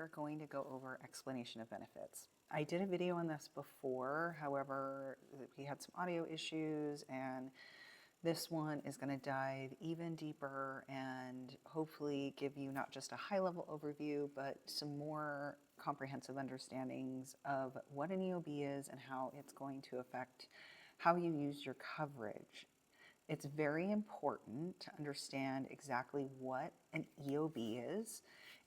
are going to go over explanation of benefits. I did a video on this before, however, we had some audio issues, and this one is going to dive even deeper and hopefully give you not just a high-level overview, but some more comprehensive understandings of what an EOB is and how it's going to affect how you use your coverage. It's very important to understand exactly what an EOB is.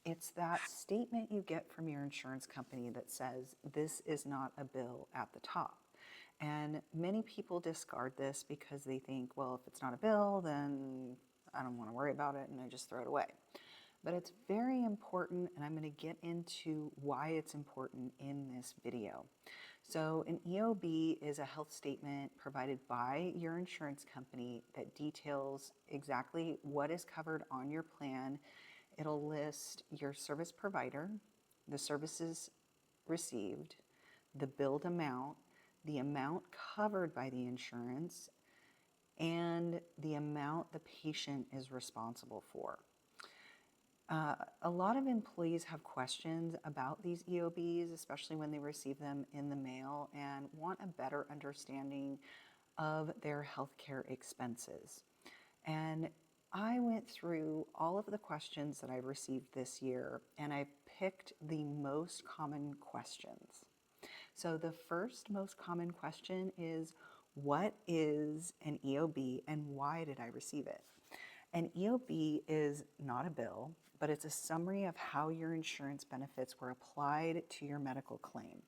It's that statement you get from your insurance company that says, this is not a bill at the top. And many people discard this because they think, well, if it's not a bill, then I don't want to worry about it and I just throw it away. But it's very important, and I'm going to get into why it's important in this video. So an EOB is a health statement provided by your insurance company that details exactly what is covered on your plan. It'll list your service provider, the services received, the billed amount, the amount covered by the insurance, and the amount the patient is responsible for. A lot of employees have questions about these EOBs, especially when they receive them in the mail, and want a better understanding of their healthcare expenses. And I went through all of the questions that I received this year, and I picked the most common questions. So the first most common question is, what is an EOB and why did I receive it? An EOB is not a bill, but it's a summary of how your insurance benefits were applied to your medical claim.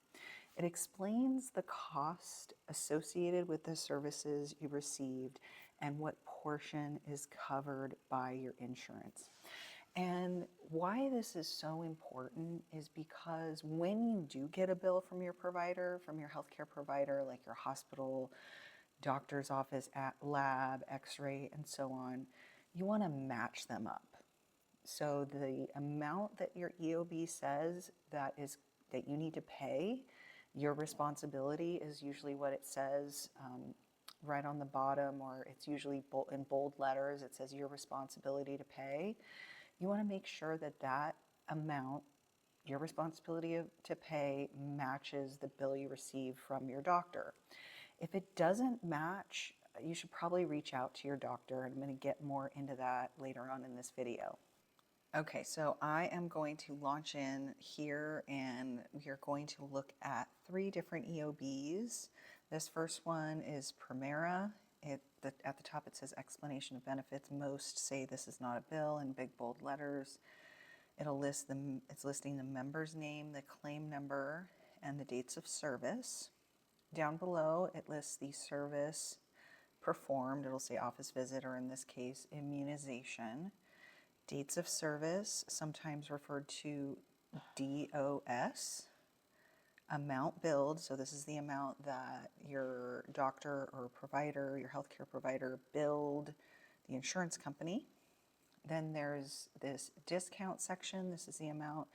It explains the cost associated with the services you received and what portion is covered by your insurance. And why this is so important is because when you do get a bill from your provider, from your healthcare provider, like your hospital, doctor's office, lab, x-ray, and so on, you want to match them up. So the amount that your EOB says that you need to pay, your responsibility is usually what it says right on the bottom, or it's usually in bold letters. It says your responsibility to pay. You want to make sure that that amount, your responsibility to pay, matches the bill you receive from your doctor. If it doesn't match, you should probably reach out to your doctor, and I'm going to get more into that later on in this video. Okay, so I am going to launch in here, and we are going to look at 3 different EOBs. This first one is Primera. At the top it says explanation of benefits. Most say this is not a bill in big bold letters. It's listing the member's name, the claim number, and the dates of service. Down below it lists the service performed. It'll say office visit, or in this case, immunization. Dates of service, sometimes referred to DOS. Amount billed, so this is the amount that your doctor or provider, your healthcare provider, billed the insurance company. Then there's this discount section. This is the amount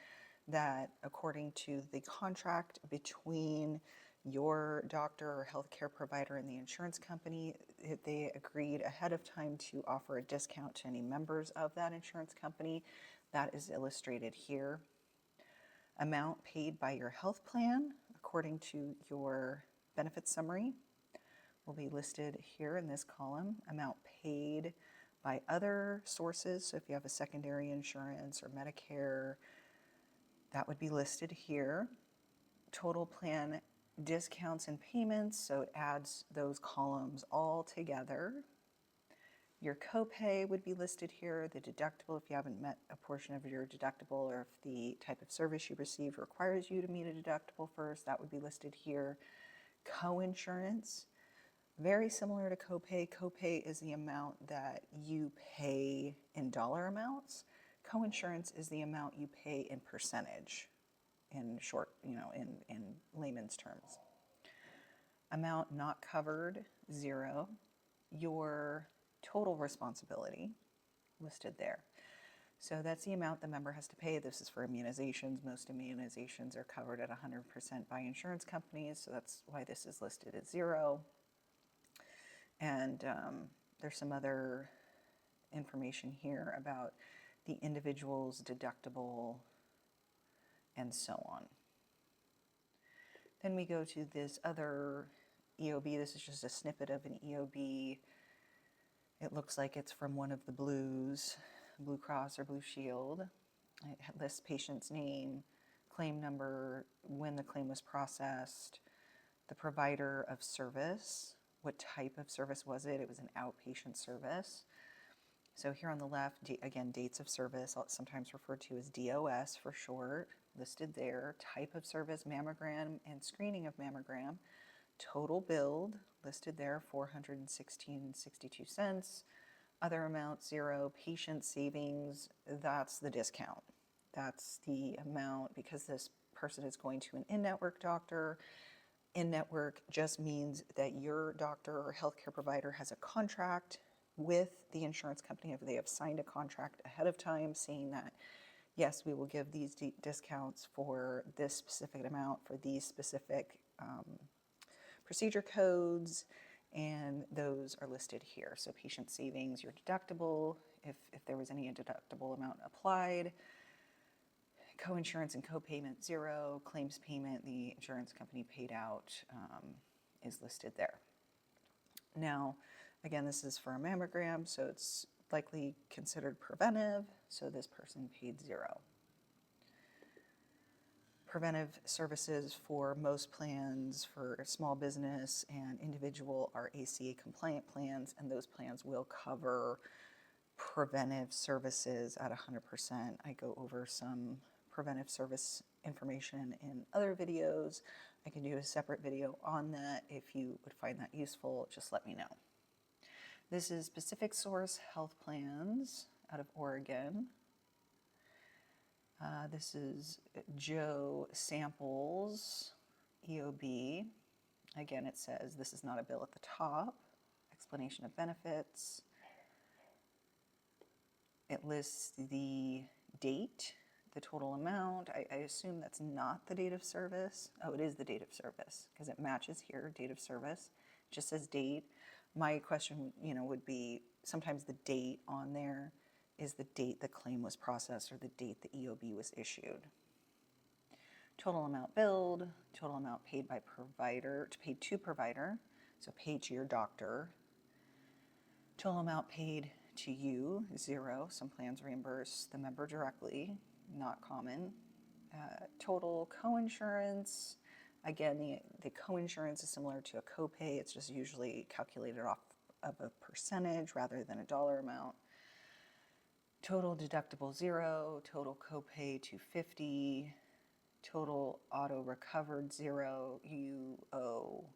that, according to the contract between your doctor or healthcare provider and the insurance company, they agreed ahead of time to offer a discount to any members of that insurance company. That is illustrated here. Amount paid by your health plan according to your benefit summary will be listed here in this column. Amount paid by other sources, so if you have a secondary insurance or Medicare, that would be listed here. Total plan discounts and payments, so it adds those columns all together. Your copay would be listed here, the deductible if you haven't met a portion of your deductible, or if the type of service you received requires you to meet a deductible first, that would be listed here. Coinsurance, very similar to copay. Copay is the amount that you pay in dollar amounts. Coinsurance is the amount you pay in percentage, in short, in layman's terms. Amount not covered, 0. Your total responsibility listed there. So that's the amount the member has to pay. This is for immunizations. Most immunizations are covered at 100% by insurance companies, so that's why this is listed at 0. And there's some other information here about the individual's deductible and so on. Then we go to this other EOB. This is just a snippet of an EOB. It looks like it's from one of the Blues, Blue Cross or Blue Shield. It lists patient's name, claim number, when the claim was processed, the provider of service, what type of service was it? It was an outpatient service. So here on the left, again, dates of service, sometimes referred to as DOS for short, listed there. Type of service, mammogram and screening of mammogram. Total billed, listed there, $416.62. Other amount, zero. Patient savings, that's the discount. That's the amount, because this person is going to an in-network doctor. In-network just means that your doctor or healthcare provider has a contract with the insurance company, if they have signed a contract ahead of time saying that, yes, we will give these discounts for this specific amount for these specific procedure codes, and those are listed here. So patient savings, your deductible, if there was any deductible amount applied, coinsurance and copayment, zero, claims payment, the insurance company paid out is listed there. Now, again, this is for a mammogram, so it's likely considered preventive, so this person paid zero. Preventive services for most plans for small business and individual are ACA compliant plans, and those plans will cover preventive services at 100%. I go over some preventive service information in other videos. I can do a separate video on that. If you would find that useful, just let me know. This is Pacific Source Health Plans out of Oregon. This is Joe Samples, EOB. Again, it says this is not a bill at the top. Explanation of benefits. It lists the date, the total amount. I assume that's not the date of service. Oh, it is the date of service because it matches here, date of service. It just says date. My question, would be sometimes the date on there is the date the claim was processed or the date the EOB was issued. Total amount billed, total amount paid by provider, paid to provider, so paid to your doctor. Total amount paid to you, zero. Some plans reimburse the member directly, not common. Total coinsurance. Again, the coinsurance is similar to a copay. It's just usually calculated off of a percentage rather than a dollar amount. Total deductible, zero. Total copay, $250. Total auto recovered, zero. You owe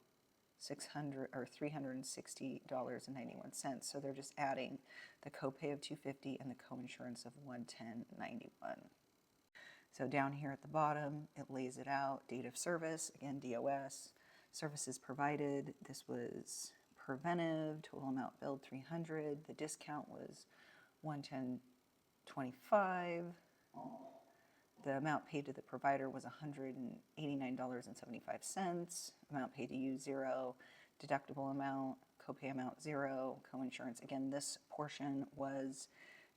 $600 or $360.91. So they're just adding the copay of $250 and the coinsurance of $110.91. So down here at the bottom, it lays it out. Date of service, again, DOS. Services provided, this was preventive. Total amount billed, $300. The discount was $110.25. The amount paid to the provider was $189.75. Amount paid to you, zero. Deductible amount, copay amount, zero. Coinsurance, again, this portion was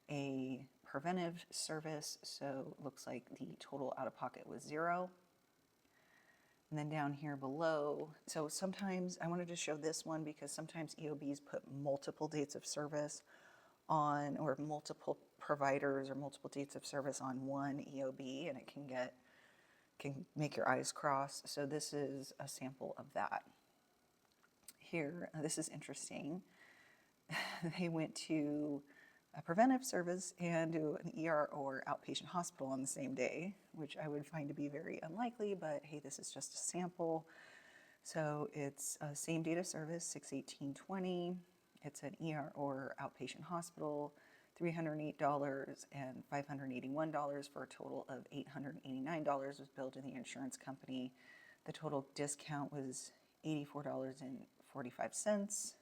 a preventive service, so it looks like the total out-of-pocket was zero. And then down here below, so sometimes, I wanted to show this one because sometimes EOBs put multiple dates of service on, or multiple providers or multiple dates of service on one EOB, and it can make your eyes cross. So this is a sample of that. Here, this is interesting. They went to a preventive service and do an ER or outpatient hospital on the same day, which I would find to be very unlikely, but hey, this is just a sample. So it's same date of service, 6/18/20. It's an ER or outpatient hospital, $308 and $581 for a total of $889 was billed to the insurance company. The total discount was $84.45.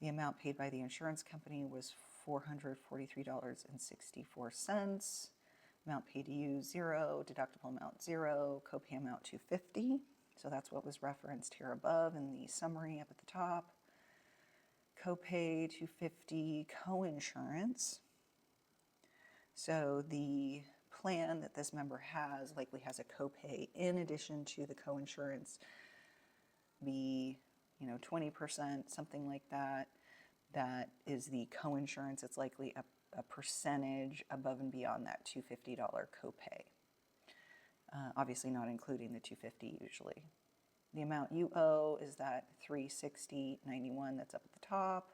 The amount paid by the insurance company was $443.64. Amount paid to you, zero. Deductible amount, zero. Copay amount, $250. So that's what was referenced here above in the summary up at the top. Copay, $250. Coinsurance. So the plan that this member has likely has a copay in addition to the coinsurance, be 20%, something like that. That is the coinsurance. It's likely a percentage above and beyond that $250 copay. Obviously not including the $250 usually. The amount you owe is that $360.91 that's up at the top.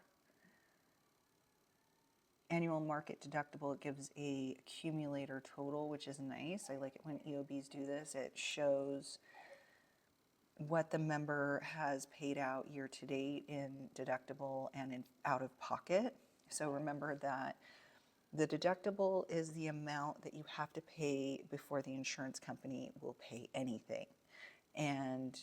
Annual market deductible, it gives a accumulator total, which is nice. I like it when EOBs do this. It shows what the member has paid out year to date in deductible and in out of pocket. So remember that the deductible is the amount that you have to pay before the insurance company will pay anything. And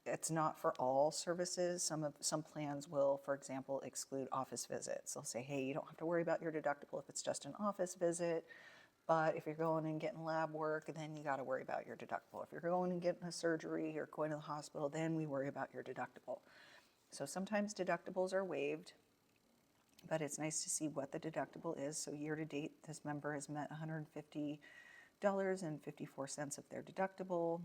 it's not for all services. Some plans will, for example, exclude office visits. They'll say, hey, you don't have to worry about your deductible if it's just an office visit, but if you're going and getting lab work, then you got to worry about your deductible. If you're going and getting a surgery or going to the hospital, then we worry about your deductible. So sometimes deductibles are waived, but it's nice to see what the deductible is. So year to date, this member has met $150.54 of their deductible.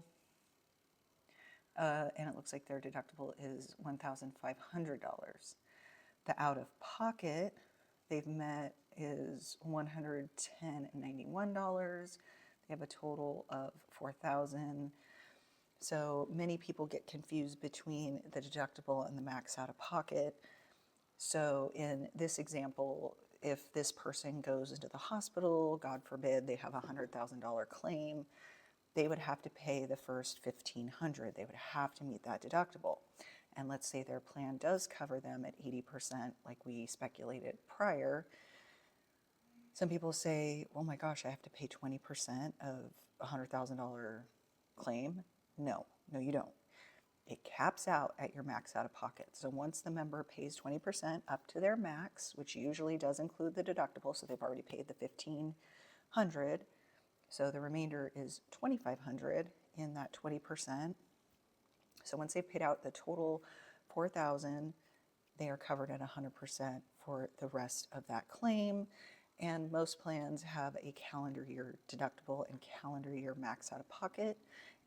And it looks like their deductible is $1,500. The out-of-pocket they've met is $110.91. They have a total of $4,000. So many people get confused between the deductible and the max out-of-pocket. So in this example, if this person goes into the hospital, God forbid, they have a $100,000 claim, they would have to pay the first $1,500. They would have to meet that deductible. And let's say their plan does cover them at 80%, like we speculated prior. Some people say, oh my gosh, I have to pay 20% of a $100,000 claim. No, you don't. It caps out at your max out of pocket. So once the member pays 20% up to their max, which usually does include the deductible, so they've already paid the $1,500, so the remainder is $2,500 in that 20%. So once they've paid out the total $4,000, they are covered at 100% for the rest of that claim. And most plans have a calendar year deductible and calendar year max out of pocket.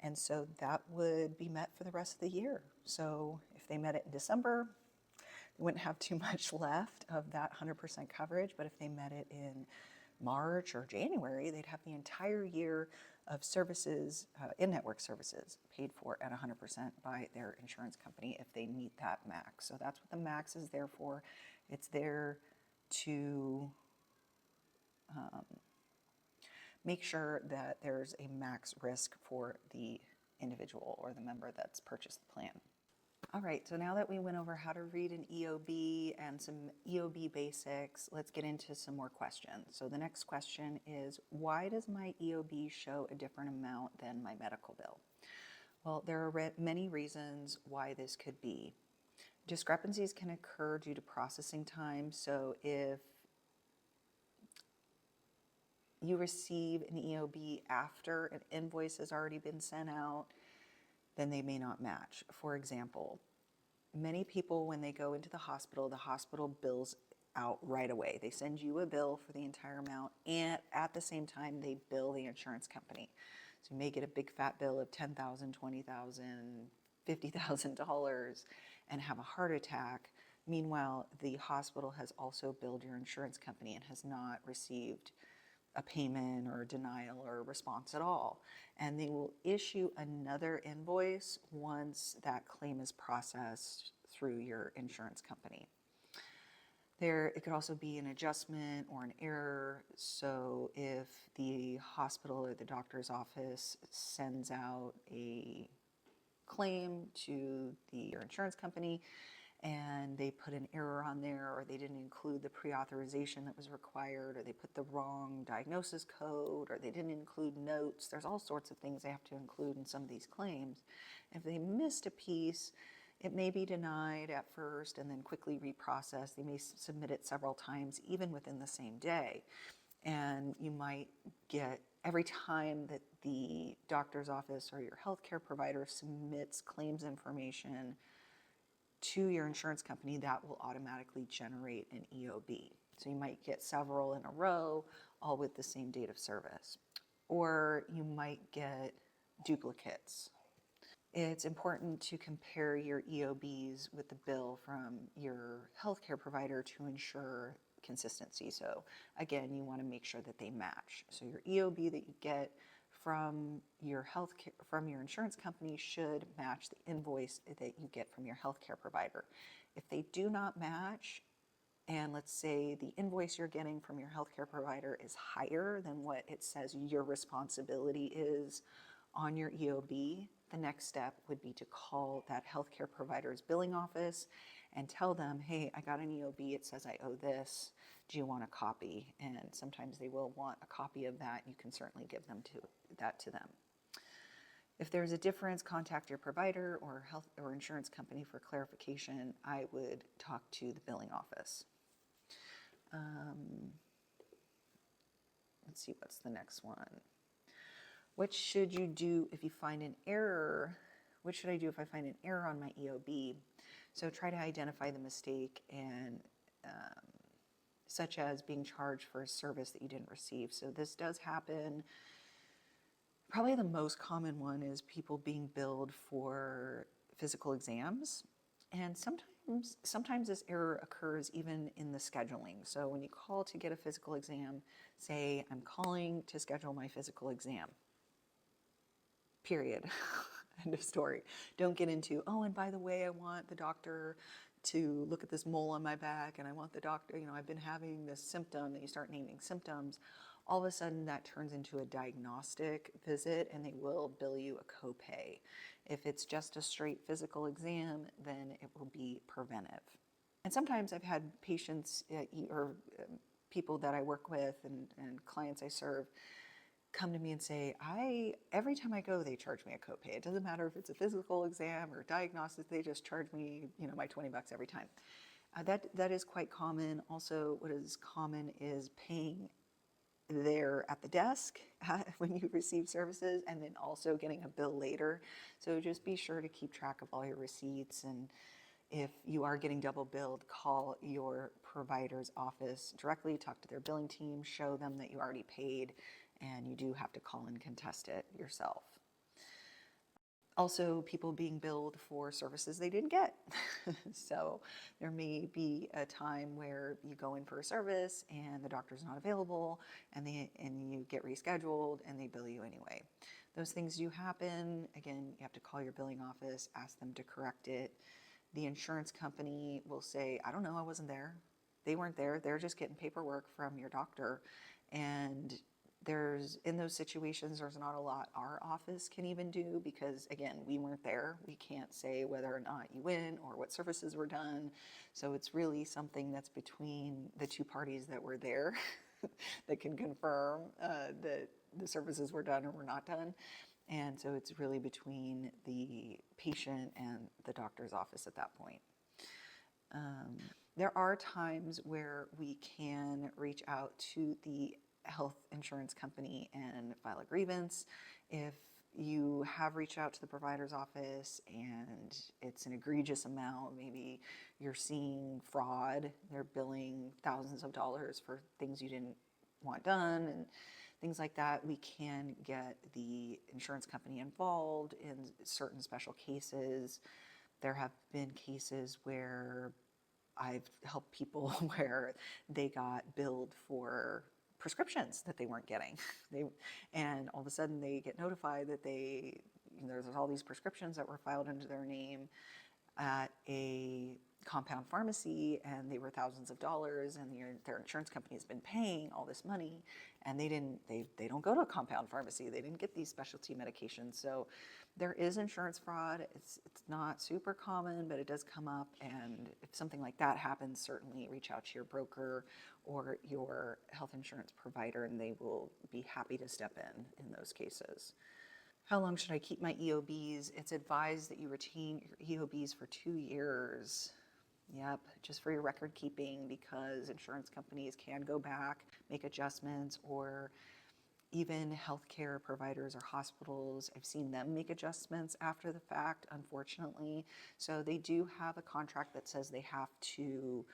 And so that would be met for the rest of the year. So if they met it in December, they wouldn't have too much left of that 100% coverage. But if they met it in March or January, they'd have the entire year of services, in-network services, paid for at 100% by their insurance company if they meet that max. So that's what the max is there for. It's there to make sure that there's a max risk for the individual or the member that's purchased the plan. All right, so now that we went over how to read an EOB and some EOB basics, let's get into some more questions. So the next question is, why does my EOB show a different amount than my medical bill? Well, there are many reasons why this could be. Discrepancies can occur due to processing time. So if you receive an EOB after an invoice has already been sent out, then they may not match. For example, many people, when they go into the hospital bills out right away. They send you a bill for the entire amount, and at the same time, they bill the insurance company. So you may get a big fat bill of $10,000, $20,000, $50,000 and have a heart attack. Meanwhile, the hospital has also billed your insurance company and has not received a payment or a denial or a response at all. And they will issue another invoice once that claim is processed through your insurance company. It could also be an adjustment or an error. So if the hospital or the doctor's office sends out a claim to your insurance company and they put an error on there, or they didn't include the pre-authorization that was required, or they put the wrong diagnosis code, or they didn't include notes. There's all sorts of things they have to include in some of these claims. If they missed a piece, it may be denied at first and then quickly reprocessed. They may submit it several times, even within the same day. And you might get, every time that the doctor's office or your healthcare provider submits claims information to your insurance company, that will automatically generate an EOB. So you might get several in a row, all with the same date of service. Or you might get duplicates. It's important to compare your EOBs with the bill from your healthcare provider to ensure consistency. So again, you want to make sure that they match. So your EOB that you get from your insurance company should match the invoice that you get from your healthcare provider. If they do not match, and let's say the invoice you're getting from your healthcare provider is higher than what it says your responsibility is on your EOB, the next step would be to call that healthcare provider's billing office and tell them, hey, I got an EOB, it says I owe this, do you want a copy? And sometimes they will want a copy of that. You can certainly give that to them. If there's a difference, contact your provider or health or insurance company for clarification. I would talk to the billing office. Let's see, what's the next one? What should you do if you find an error? What should I do if I find an error on my EOB? So try to identify the mistake, and such as being charged for a service that you didn't receive. So this does happen. Probably the most common one is people being billed for physical exams. And sometimes this error occurs even in the scheduling. So when you call to get a physical exam, say, I'm calling to schedule my physical exam. Period. End of story. Don't get into, oh, and by the way, I want the doctor to look at this mole on my back, and I want the doctor, I've been having this symptom, that you start naming symptoms. All of a sudden that turns into a diagnostic visit, and they will bill you a copay. If it's just a straight physical exam, then it will be preventive. And sometimes I've had patients or people that I work with and clients I serve come to me and say, every time I go, they charge me a copay. It doesn't matter if it's a physical exam or diagnosis, they just charge me, my $20 every time. That is quite common. Also, what is common is paying there at the desk when you receive services, and then also getting a bill later. So just be sure to keep track of all your receipts, and if you are getting double billed, call your provider's office directly, talk to their billing team, show them that you already paid, and you do have to call and contest it yourself. Also, people being billed for services they didn't get. So there may be a time where you go in for a service and the doctor's not available, and you get rescheduled and they bill you anyway. Those things do happen. Again, you have to call your billing office, ask them to correct it. The insurance company will say, I don't know, I wasn't there. They weren't there. They're just getting paperwork from your doctor. And in those situations, there's not a lot our office can even do, because again, we weren't there. We can't say whether or not you win or what services were done. So it's really something that's between the two parties that were there that can confirm that the services were done or were not done. And so it's really between the patient and the doctor's office at that point. There are times where we can reach out to the health insurance company and file a grievance. If you have reached out to the provider's office and it's an egregious amount, maybe you're seeing fraud, they're billing thousands of dollars for things you didn't want done and things like that, we can get the insurance company involved in certain special cases. There have been cases where I've helped people where they got billed for prescriptions that they weren't getting. And all of a sudden they get notified that there's all these prescriptions that were filed under their name at a compound pharmacy, and they were thousands of dollars, and their insurance company has been paying all this money, and they don't go to a compound pharmacy. They didn't get these specialty medications. So there is insurance fraud. It's not super common, but it does come up, and if something like that happens, certainly reach out to your broker or your health insurance provider, and they will be happy to step in those cases. How long should I keep my EOBs? It's advised that you retain your EOBs for 2 years. Yep, just for your record keeping, because insurance companies can go back, make adjustments, or even healthcare providers or hospitals, I've seen them make adjustments after the fact, unfortunately. So they do have a contract that says they have to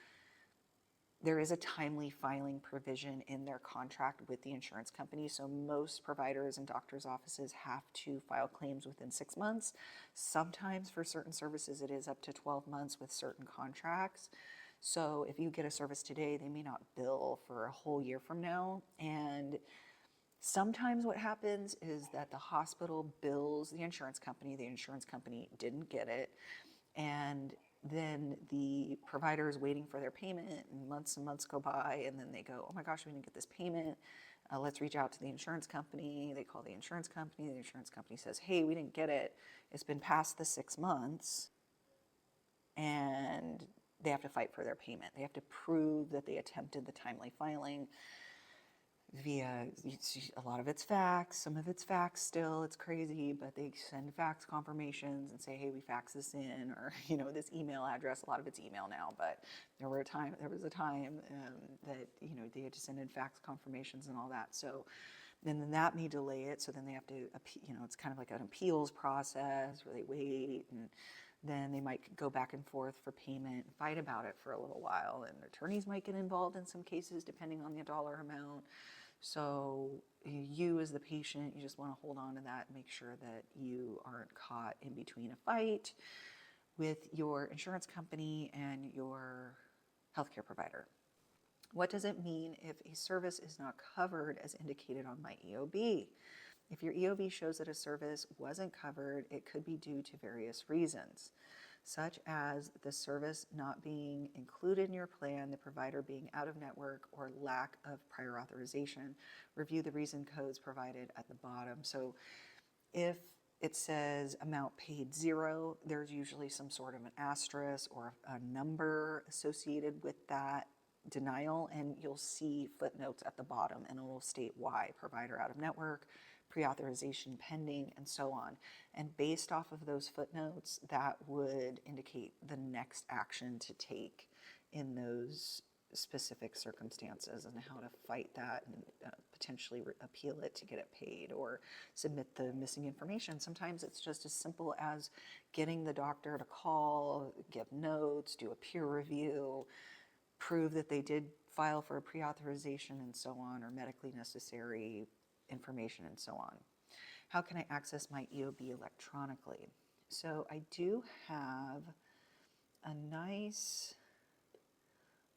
there is a timely filing provision in their contract with the insurance company. So most providers and doctors' offices have to file claims within 6 months. Sometimes for certain services, it is up to 12 months with certain contracts. So if you get a service today, they may not bill for a whole year from now. And sometimes what happens is that the hospital bills the insurance company didn't get it, and then the provider is waiting for their payment, and months go by, and then they go, oh my gosh, we didn't get this payment. Let's reach out to the insurance company. They call the insurance company says, hey, we didn't get it. It's been past the 6 months, and they have to fight for their payment. They have to prove that they attempted the timely filing via, a lot of it's fax, some of it's fax still, it's crazy, but they send fax confirmations and say, hey, we fax this in, or, this email address. A lot of it's email now, but there was a time that, they had to send in fax confirmations and all that. So then that may delay it. So then they have to, it's kind of like an appeals process where they wait, and then they might go back and forth for payment and fight about it for a little while. And attorneys might get involved in some cases depending on the dollar amount. So you as the patient, you just want to hold on to that and make sure that you aren't caught in between a fight with your insurance company and your healthcare provider. What does it mean if a service is not covered as indicated on my EOB? If your EOB shows that a service wasn't covered, it could be due to various reasons, such as the service not being included in your plan, the provider being out of network, or lack of prior authorization. Review the reason codes provided at the bottom. So if it says amount paid 0, there's usually some sort of an asterisk or a number associated with that denial, and you'll see footnotes at the bottom, and it will state why: provider out of network, pre-authorization pending, and so on. And based off of those footnotes, that would indicate the next action to take in those specific circumstances, and how to fight that and potentially appeal it to get it paid, or submit the missing information. Sometimes it's just as simple as getting the doctor to call, give notes, do a peer review, prove that they did file for a pre-authorization and so on, or medically necessary information and so on. How can I access my EOB electronically? So I do have a nice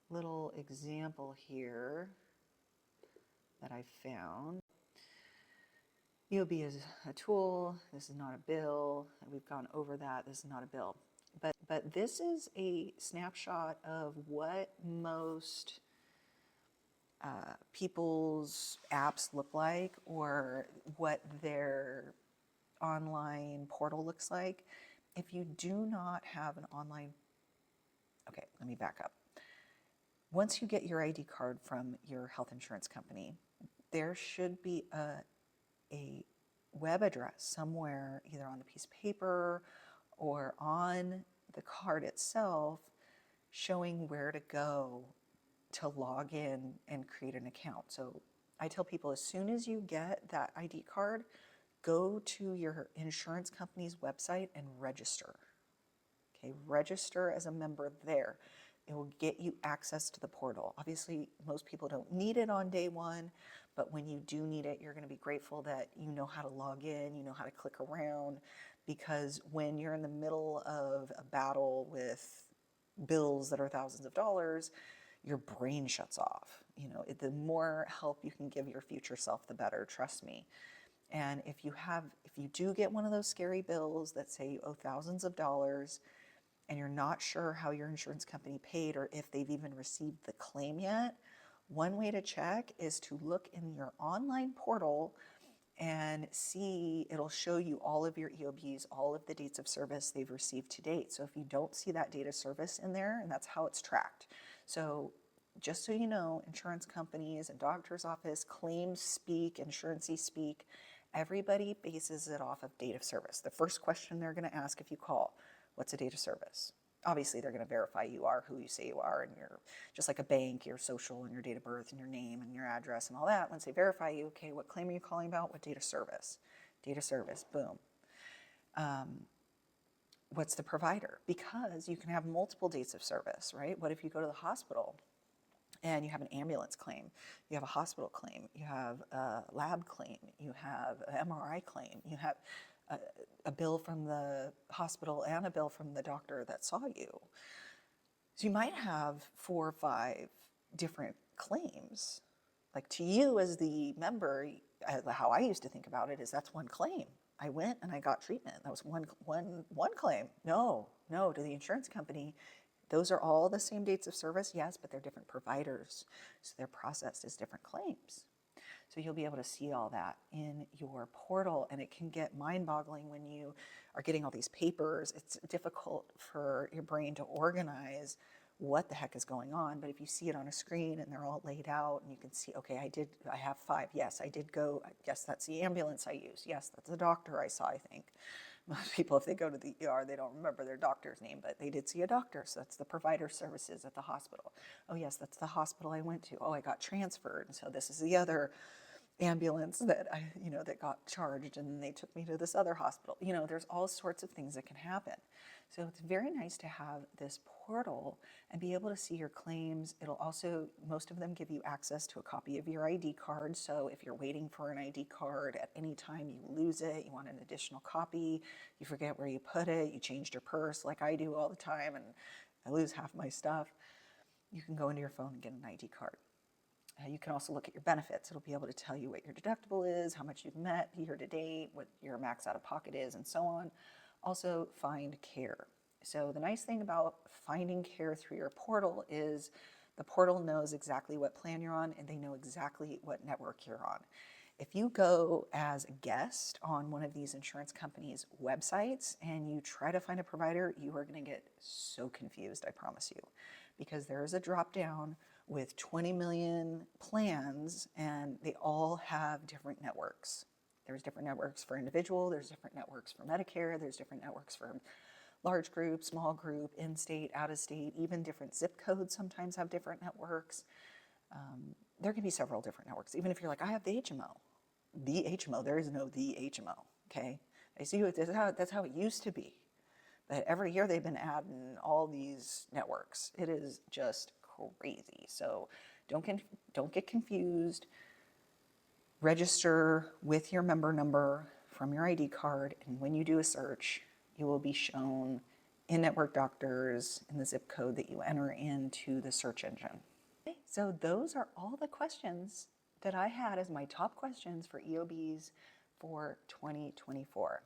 little example here that I found. EOB is a tool. This is not a bill. We've gone over that. This is not a bill. But this is a snapshot of what most people's apps look like, or what their online portal looks like. If you do not have an online, okay, let me back up. Once you get your ID card from your health insurance company, there should be a web address somewhere, either on a piece of paper or on the card itself, showing where to go to log in and create an account. So I tell people, as soon as you get that ID card, go to your insurance company's website and register. Okay, register as a member there. It will get you access to the portal. Obviously, most people don't need it on day one, but when you do need it, you're going to be grateful that you know how to log in, you know how to click around, because when you're in the middle of a battle with bills that are thousands of dollars, your brain shuts off. The more help you can give your future self, the better, trust me. And if you do get one of those scary bills that say you owe thousands of dollars, and you're not sure how your insurance company paid, or if they've even received the claim yet, one way to check is to look in your online portal and see, it'll show you all of your EOBs, all of the dates of service they've received to date. So if you don't see that date of service in there, and that's how it's tracked. So just so you know, insurance companies and doctor's office, claims speak, insurance-y speak, everybody bases it off of date of service. The first question they're going to ask if you call, what's a date of service? Obviously, they're going to verify you are who you say you are, and you're just like a bank, your social and your date of birth and your name and your address and all that. Once they verify you, okay, what claim are you calling about? What date of service? Date of service, boom. What's the provider? Because you can have multiple dates of service, right? What if you go to the hospital and you have an ambulance claim, you have a hospital claim, you have a lab claim, you have an MRI claim, you have a bill from the hospital and a bill from the doctor that saw you. So you might have 4 or 5 different claims. Like to you as the member, how I used to think about it is that's one claim. I went and I got treatment. That was one claim. No, to the insurance company, those are all the same dates of service, yes, but they're different providers. So they're processed as different claims. So you'll be able to see all that in your portal, and it can get mind-boggling when you are getting all these papers. It's difficult for your brain to organize what the heck is going on, but if you see it on a screen and they're all laid out and you can see, okay, I have 5, yes, I did go, yes, that's the ambulance I used, yes, that's the doctor I saw, I think. Most people, if they go to the ER, they don't remember their doctor's name, but they did see a doctor, so that's the provider services at the hospital. Oh yes, that's the hospital I went to. Oh, I got transferred, and so this is the other ambulance that that got charged, and then they took me to this other hospital. There's all sorts of things that can happen. So it's very nice to have this portal and be able to see your claims. It'll also, most of them give you access to a copy of your ID card. So if you're waiting for an ID card at any time, you lose it, you want an additional copy, you forget where you put it, you changed your purse like I do all the time, and I lose half my stuff, you can go into your phone and get an ID card. You can also look at your benefits. It'll be able to tell you what your deductible is, how much you've met year to date, what your max out of pocket is, and so on. Also, find care. So the nice thing about finding care through your portal is the portal knows exactly what plan you're on, and they know exactly what network you're on. If you go as a guest on one of these insurance companies' websites and you try to find a provider, you are going to get so confused, I promise you, because there is a drop down with 20 million plans, and they all have different networks. There's different networks for individual, there's different networks for Medicare, there's different networks for large group, small group, in-state, out-of-state, even different zip codes sometimes have different networks. There can be several different networks. Even if you're like, I have the HMO, there is no the HMO, okay? I see that's how it used to be. But every year they've been adding all these networks. It is just crazy. So don't get confused. Register with your member number from your ID card, and when you do a search, you will be shown in-network doctors and the zip code that you enter into the search engine. Okay, so those are all the questions that I had as my top questions for EOBs for 2024.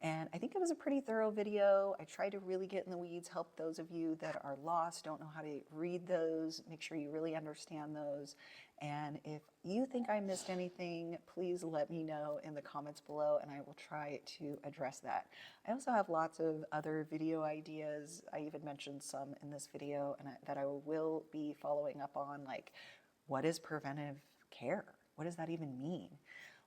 And I think it was a pretty thorough video. I tried to really get in the weeds, help those of you that are lost, don't know how to read those, make sure you really understand those. And if you think I missed anything, please let me know in the comments below, and I will try to address that. I also have lots of other video ideas. I even mentioned some in this video, and that I will be following up on, like, what is preventive care? What does that even mean?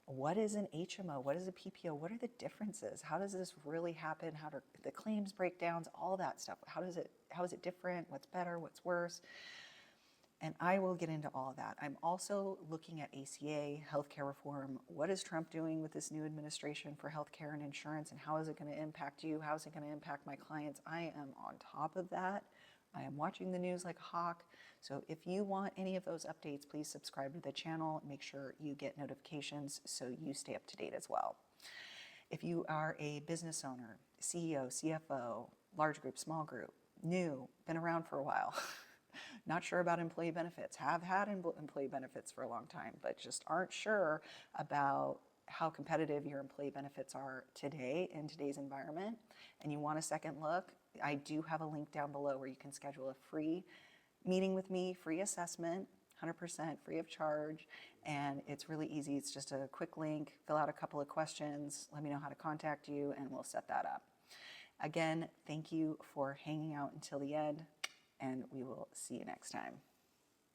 What is an HMO? What is a PPO? What are the differences? How does this really happen? How do the claims breakdowns? All that stuff. How is it different? What's better? What's worse? And I will get into all of that. I'm also looking at ACA, healthcare reform. What is Trump doing with this new administration for healthcare and insurance, and how is it going to impact you? How is it going to impact my clients? I am on top of that. I am watching the news like a hawk. So if you want any of those updates, please subscribe to the channel. Make sure you get notifications so you stay up to date as well. If you are a business owner, CEO, CFO, large group, small group, new, been around for a while, not sure about employee benefits, have had employee benefits for a long time, but just aren't sure about how competitive your employee benefits are today in today's environment, and you want a second look, I do have a link down below where you can schedule a free meeting with me, free assessment, 100% free of charge, and it's really easy. It's just a quick link, fill out a couple of questions, let me know how to contact you, and we'll set that up. Again, thank you for hanging out until the end, and we will see you next time.